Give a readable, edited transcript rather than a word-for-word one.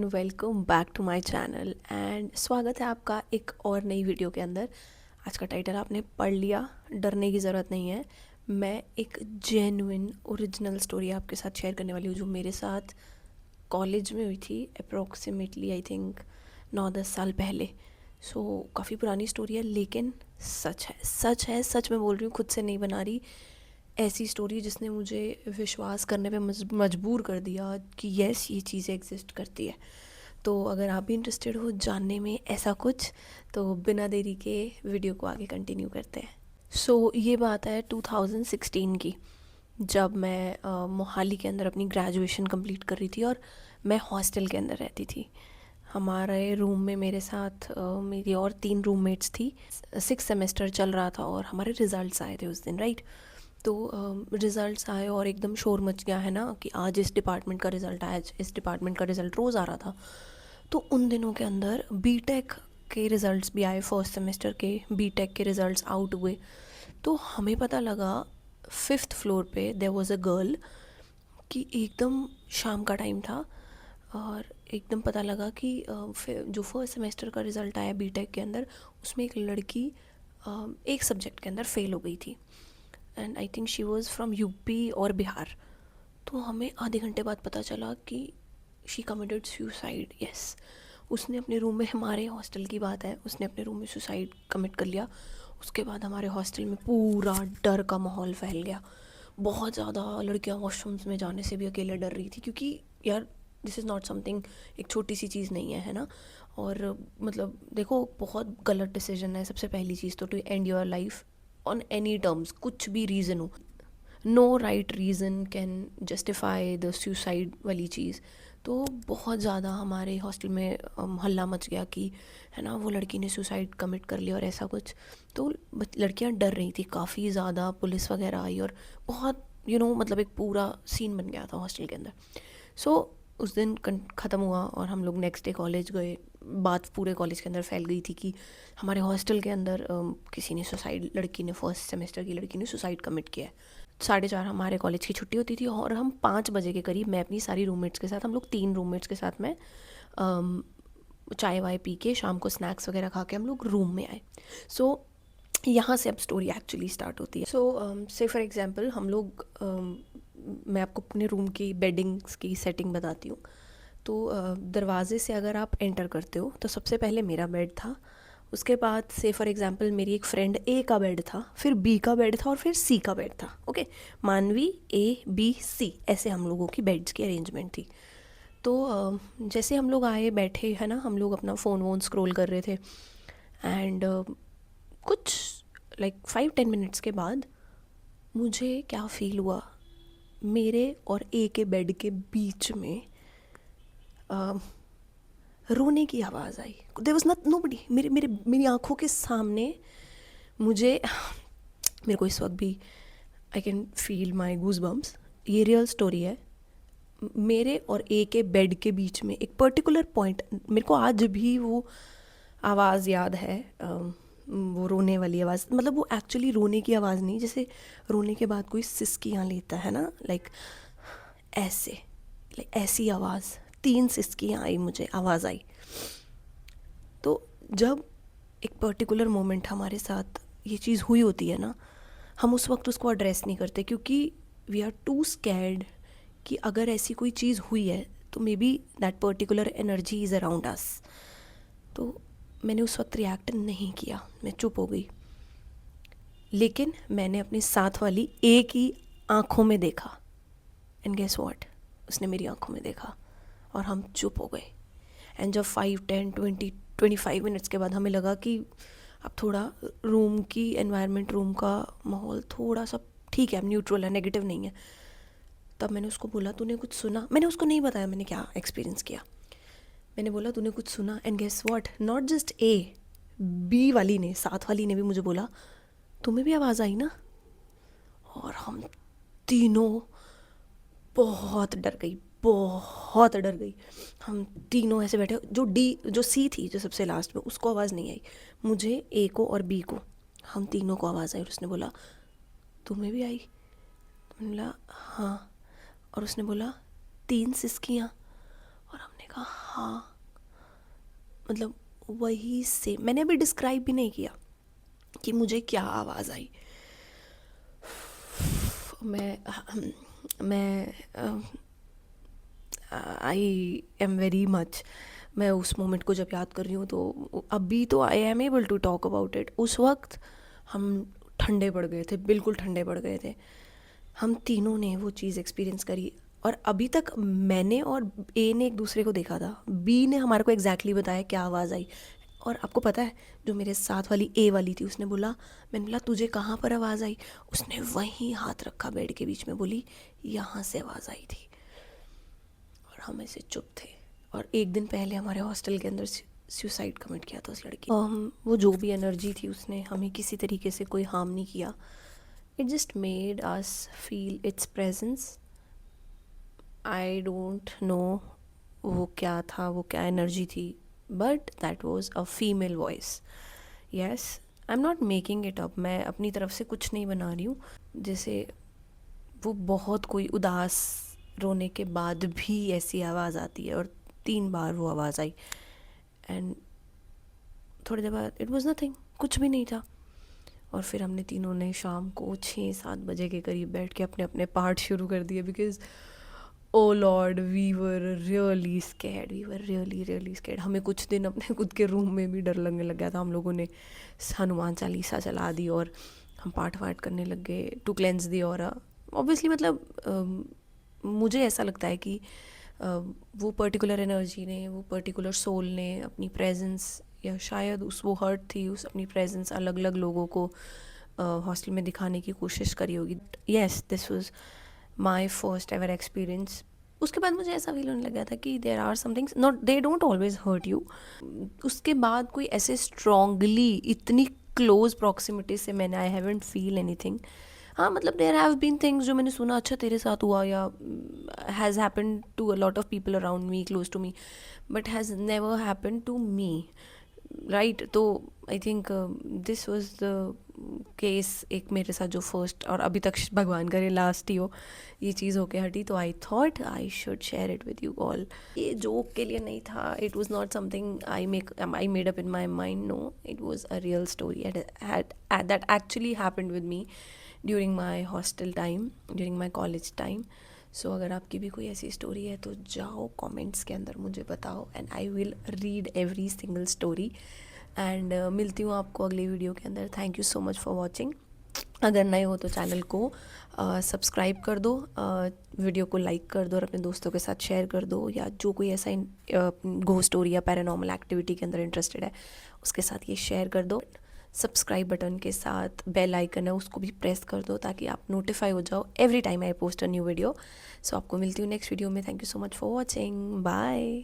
Welcome back to my channel and स्वागत है आपका एक और नई वीडियो के अंदर। आज का टाइटल आपने पढ़ लिया, डरने की ज़रूरत नहीं है। मैं एक जेन्युइन ओरिजिनल स्टोरी आपके साथ शेयर करने वाली हूँ जो मेरे साथ कॉलेज में हुई थी, अप्रॉक्सीमेटली आई थिंक 9-10 साल पहले। सो काफ़ी पुरानी स्टोरी है लेकिन सच है, सच है, सच में बोल रही हूँ, खुद से नहीं बना रही। ऐसी स्टोरी जिसने मुझे विश्वास करने पे मजबूर कर दिया कि यस, ये चीज़ें एग्जिस्ट करती है। तो अगर आप भी इंटरेस्टेड हो जानने में ऐसा कुछ, तो बिना देरी के वीडियो को आगे कंटिन्यू करते हैं। ये बात है 2016 की, जब मैं मोहाली के अंदर अपनी ग्रेजुएशन कंप्लीट कर रही थी और मैं हॉस्टल के अंदर रहती थी। हमारे रूम में मेरे साथ मेरी और 3 रूममेट्स थी। 6 सेमेस्टर चल रहा था और हमारे रिज़ल्ट्स आए थे उस दिन, राइट। तो रिज़ल्ट्स आए और एकदम शोर मच गया है ना कि आज इस डिपार्टमेंट का रिज़ल्ट आया, इस डिपार्टमेंट का रिज़ल्ट रोज़ आ रहा था। तो उन दिनों के अंदर बीटेक के रिज़ल्ट्स भी आए, फर्स्ट सेमेस्टर के बीटेक के रिज़ल्ट्स आउट हुए। तो हमें पता लगा 5th फ्लोर पे देयर वाज अ गर्ल कि एकदम शाम का टाइम था और एकदम पता लगा कि जो फर्स्ट सेमेस्टर का रिज़ल्ट आया बीटेक के अंदर, उसमें एक लड़की एक सब्जेक्ट के अंदर फेल हो गई थी and I think she was from UP और बिहार। तो हमें आधे घंटे बाद पता चला कि शी कमिटेड सुसाइड। यस, उसने अपने रूम में, हमारे हॉस्टल की बात है, उसने अपने रूम में सुसाइड कमिट कर लिया। उसके बाद हमारे हॉस्टल में पूरा डर का माहौल फैल गया। बहुत ज़्यादा लड़कियां वॉशरूम्स में जाने से भी अकेले डर रही थी क्योंकि यार दिस इज़ नॉट समथिंग, एक छोटी सी चीज़ नहीं है ना। और मतलब देखो, बहुत गलत डिसीजन है सबसे पहली चीज़ तो, to end your life on any terms, कुछ भी रीज़न हो, no right reason can justify the suicide वाली चीज़। तो बहुत ज़्यादा हमारे हॉस्टल में हल्ला मच गया कि है ना, वो लड़की ने सुसाइड कमिट कर लिया और ऐसा कुछ। तो लड़कियां डर रही थी काफ़ी ज़्यादा, पुलिस वगैरह आई और बहुत मतलब एक पूरा सीन बन गया था हॉस्टल के अंदर। सो उस दिन ख़त्म हुआ और हम लोग नेक्स्ट डे कॉलेज गए। बात पूरे कॉलेज के अंदर फैल गई थी कि हमारे हॉस्टल के अंदर किसी ने सुसाइड, लड़की ने, फर्स्ट सेमेस्टर की लड़की ने सुसाइड कमिट किया है। 4:30 हमारे कॉलेज की छुट्टी होती थी और हम 5 बजे के करीब, मैं अपनी सारी रूममेट्स के साथ, हम लोग 3 रूममेट्स के साथ में चाय वाय पी के, शाम को स्नैक्स वगैरह खा के हम लोग रूम में आए। सो यहाँ से अब स्टोरी एक्चुअली स्टार्ट होती है। से फॉर एग्जांपल हम लोग मैं आपको अपने रूम की बेडिंग्स की सेटिंग बताती हूँ। तो दरवाजे से अगर आप एंटर करते हो तो सबसे पहले मेरा बेड था। उसके बाद से फॉर एग्जांपल मेरी एक फ्रेंड ए का बेड था, फिर बी का बेड था और फिर सी का बेड था। ओके, मानवी ए बी सी, ऐसे हम लोगों की बेड्स की अरेंजमेंट थी। तो जैसे हम लोग आए बैठे, है ना, हम लोग अपना फ़ोन वोन स्क्रॉल कर रहे थे एंड कुछ लाइक 5-10 मिनट्स के बाद मुझे क्या फ़ील हुआ, मेरे और ए के बेड के बीच में रोने की आवाज़ आई। देयर वाज नॉट नोबडी, मेरे मेरे मेरी आंखों के सामने। मुझे मेरे को इस वक्त भी I can feel my goose bumps. ये रियल स्टोरी है। मेरे और ए के बेड के बीच में एक पर्टिकुलर पॉइंट, मेरे को आज भी वो आवाज़ याद है। वो रोने वाली आवाज़, मतलब वो एक्चुअली रोने की आवाज़ नहीं, जैसे रोने के बाद कोई सिसकियाँ लेता है ना, लाइक ऐसे, लाइक ऐसी आवाज़। 3 सिसकियाँ आई, मुझे आवाज़ आई। तो जब एक पर्टिकुलर मोमेंट हमारे साथ ये चीज़ हुई होती है ना, हम उस वक्त उसको एड्रेस नहीं करते क्योंकि वी आर टू स्कैर्ड कि अगर ऐसी कोई चीज़ हुई है तो may be that particular energy is around us. तो मैंने उस वक्त रिएक्ट नहीं किया, मैं चुप हो गई। लेकिन मैंने अपने साथ वाली ए की आंखों में देखा एंड गेस व्हाट, उसने मेरी आंखों में देखा और हम चुप हो गए। एंड जब 5-10-20-25 मिनट्स के बाद हमें लगा कि अब थोड़ा रूम की एनवायरनमेंट, रूम का माहौल थोड़ा सा ठीक है, अब न्यूट्रल है, नेगेटिव नहीं है, तब मैंने उसको बोला, तूने कुछ सुना? मैंने उसको नहीं बताया मैंने क्या एक्सपीरियंस किया। मैंने बोला, तूने कुछ सुना? And guess what, not just A, B वाली ने, साथ वाली ने भी मुझे बोला, तुम्हें भी आवाज़ आई ना? और हम तीनों, बहुत डर गई, बहुत डर गई। हम तीनों ऐसे बैठे, जो सी थी, जो सबसे लास्ट में, उसको आवाज़ नहीं आई, मुझे, ए को और बी को, हम तीनों को आवाज़ आई। और उसने बोला, तुम्हें भी आई? मैंने बोला हाँ। और उसने बोला 3 सिसकियाँ। और हमने मैंने कहा हाँ, मतलब वही से मैंने अभी डिस्क्राइब भी नहीं किया कि मुझे क्या आवाज़ आई। मैं आई एम वेरी मच, मैं उस मोमेंट को जब याद कर रही हूँ तो अभी तो I am able to talk about it. उस वक्त हम ठंडे पड़ गए थे, बिल्कुल ठंडे पड़ गए थे। हम तीनों ने वो चीज़ एक्सपीरियंस करी और अभी तक मैंने और ए ने एक दूसरे को देखा था, बी ने हमारे को एग्जैक्टली बताया क्या आवाज़ आई। और आपको पता है जो मेरे साथ वाली ए वाली थी उसने बोला, मैंने बोला तुझे कहाँ पर आवाज़ आई, उसने वहीं हाथ रखा बेड के बीच में, बोली यहाँ से आवाज़ आई थी। और हम ऐसे चुप थे। और एक दिन पहले हमारे हॉस्टल के अंदर सुसाइड कमिट किया था उस लड़की। वो जो भी एनर्जी थी उसने हमें किसी तरीके से कोई हार्म नहीं किया। It just made us feel it's presence. I don't know वो क्या था, वो क्या एनर्जी थी, but that was a female voice. Yes, I am not making it up, मैं अपनी तरफ से कुछ नहीं बना रही हूँ। जैसे वो बहुत कोई उदास रोने के बाद भी ऐसी आवाज़ आती है, और 3 बार वो आवाज़ आई। एंड थोड़ी देर बाद इट वॉज नथिंग, कुछ भी नहीं था। और फिर हमने तीनों ने शाम को 6-7 बजे के करीब बैठ के अपने अपने पार्ट शुरू कर दिए, because oh lord we were really scared, we were really really scared. हमें कुछ दिन अपने खुद के रूम में भी डर लगने लग गया था। हम लोगों ने हनुमान चालीसा चला दी और हम पाठ वाठ करने लग गए to cleanse the aura. Obviously मतलब मुझे ऐसा लगता है कि वो पर्टिकुलर एनर्जी ने, वो पर्टिकुलर सोल ने अपनी प्रेजेंस, या शायद उस वो हर्ट थी, उस अपनी प्रेजेंस अलग अलग लोगों को हॉस्टल में दिखाने की कोशिश करी होगी। Yes, this was my first ever experience. उसके बाद मुझे ऐसा फील होने लगा था कि there are somethings, not they don't always hurt you. उसके बाद कोई ऐसे स्ट्रांगली इतनी क्लोज प्रॉक्सिमिटी से मैंने आई हैवंट फील एनीथिंग। हाँ, मतलब देयर हैव बीन थिंग्स जो मैंने सुना अच्छा तेरे साथ हुआ, या has happen to a lot of people around me, close to me, but has never happen to me, right. तो I think this was the case, एक मेरे साथ जो फर्स्ट और अभी तक भगवान करे लास्ट ही हो ये चीज़ होके हटी। तो I thought I should share it with you all. ये जोक के लिए नहीं था, it was not something I made up in my mind, no, it was a real story that actually happened with me during my hostel time, during my college time. So अगर आपकी भी कोई ऐसी story है तो जाओ comments के अंदर मुझे बताओ, and I will read every single storey. And मिलती हूँ आपको अगले वीडियो के अंदर। Thank you so much for watching. अगर नए हो तो चैनल को सब्सक्राइब कर दो, वीडियो को लाइक कर दो और अपने दोस्तों के साथ शेयर कर दो, या जो कोई ऐसा घोस्ट स्टोरी या पैरानॉर्मल एक्टिविटी के अंदर इंटरेस्टेड है उसके साथ ये शेयर कर दो। सब्सक्राइब बटन के साथ बेल आइकन है उसको भी प्रेस कर दो ताकि आप नोटिफाई हो जाओ every time I post a new video. So आपको मिलती हूँ नेक्स्ट वीडियो में। Thank you so much for watching, bye.